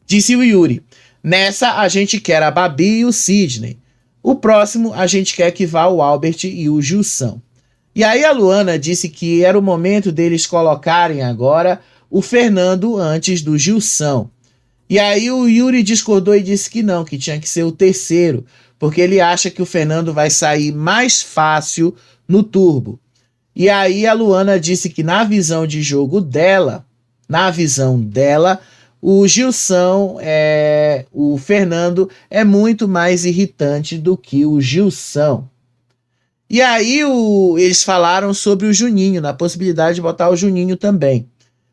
Disse o Yuri, nessa a gente quer a Babi e o Sidney. O próximo a gente quer que vá o Albert e o Gilson. E aí a Luana disse que era o momento deles colocarem agora o Fernando antes do Gilson. E aí o Yuri discordou e disse que não, que tinha que ser o terceiro, porque ele acha que o Fernando vai sair mais fácil no turbo. E aí a Luana disse que na visão de jogo dela, o Gilson, o Fernando é muito mais irritante do que o Gilson. E aí eles falaram sobre o Juninho, na possibilidade de botar o Juninho também.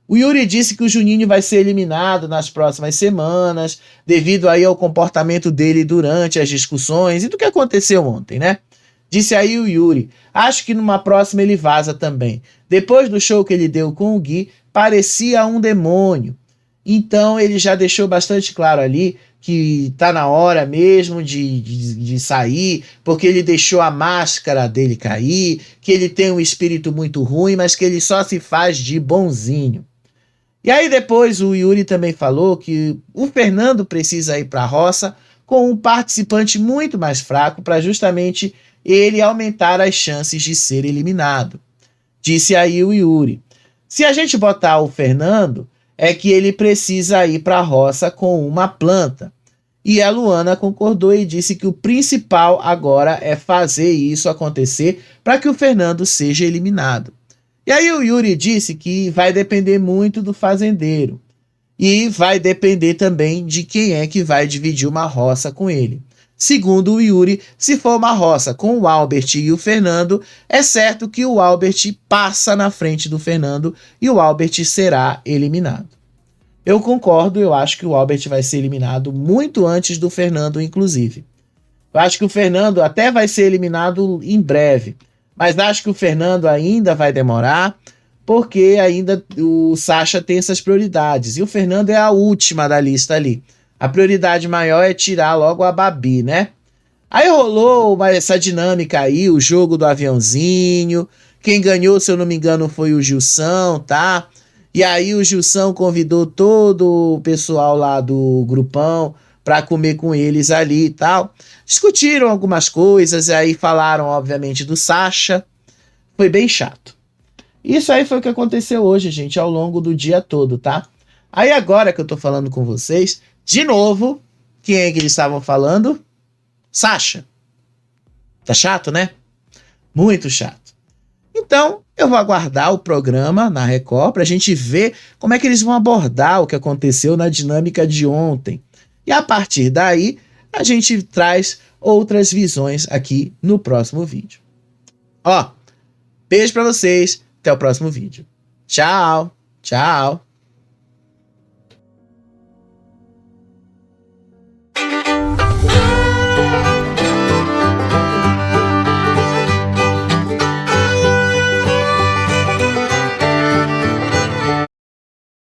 O Yuri disse que o Juninho vai ser eliminado nas próximas semanas, devido aí ao comportamento dele durante as discussões e do que aconteceu ontem, né? Disse aí o Yuri, acho que numa próxima ele vaza também. Depois do show que ele deu com o Gui, parecia um demônio. Então ele já deixou bastante claro ali que tá na hora mesmo de sair, porque ele deixou a máscara dele cair, que ele tem um espírito muito ruim, mas que ele só se faz de bonzinho. E aí depois o Yuri também falou que o Fernando precisa ir para a roça com um participante muito mais fraco para justamente ele aumentar as chances de ser eliminado. Disse aí o Yuri. Se a gente botar o Fernando, é que ele precisa ir para a roça com uma planta. E a Luana concordou e disse que o principal agora é fazer isso acontecer para que o Fernando seja eliminado. E aí o Yuri disse que vai depender muito do fazendeiro. E vai depender também de quem é que vai dividir uma roça com ele. Segundo o Yuri, se for uma roça com o Albert e o Fernando, é certo que o Albert passa na frente do Fernando e o Albert será eliminado. Eu concordo, eu acho que o Albert vai ser eliminado muito antes do Fernando, inclusive. Eu acho que o Fernando até vai ser eliminado em breve, mas acho que o Fernando ainda vai demorar, porque ainda o Sasha tem essas prioridades, e o Fernando é a última da lista ali. A prioridade maior é tirar logo a Babi, né? Aí rolou essa dinâmica aí, o jogo do aviãozinho. Quem ganhou, se eu não me engano, foi o Gilson, tá? E aí o Gilson convidou todo o pessoal lá do grupão para comer com eles ali e tal. Discutiram algumas coisas, e aí falaram, obviamente, do Sasha. Foi bem chato. Isso aí foi o que aconteceu hoje, gente, ao longo do dia todo, tá? Aí agora que eu tô falando com vocês, de novo, quem é que eles estavam falando? Sasha. Tá chato, né? Muito chato. Então, eu vou aguardar o programa na Record pra gente ver como é que eles vão abordar o que aconteceu na dinâmica de ontem. E a partir daí, a gente traz outras visões aqui no próximo vídeo. Ó, beijo pra vocês, até o próximo vídeo. Tchau, tchau.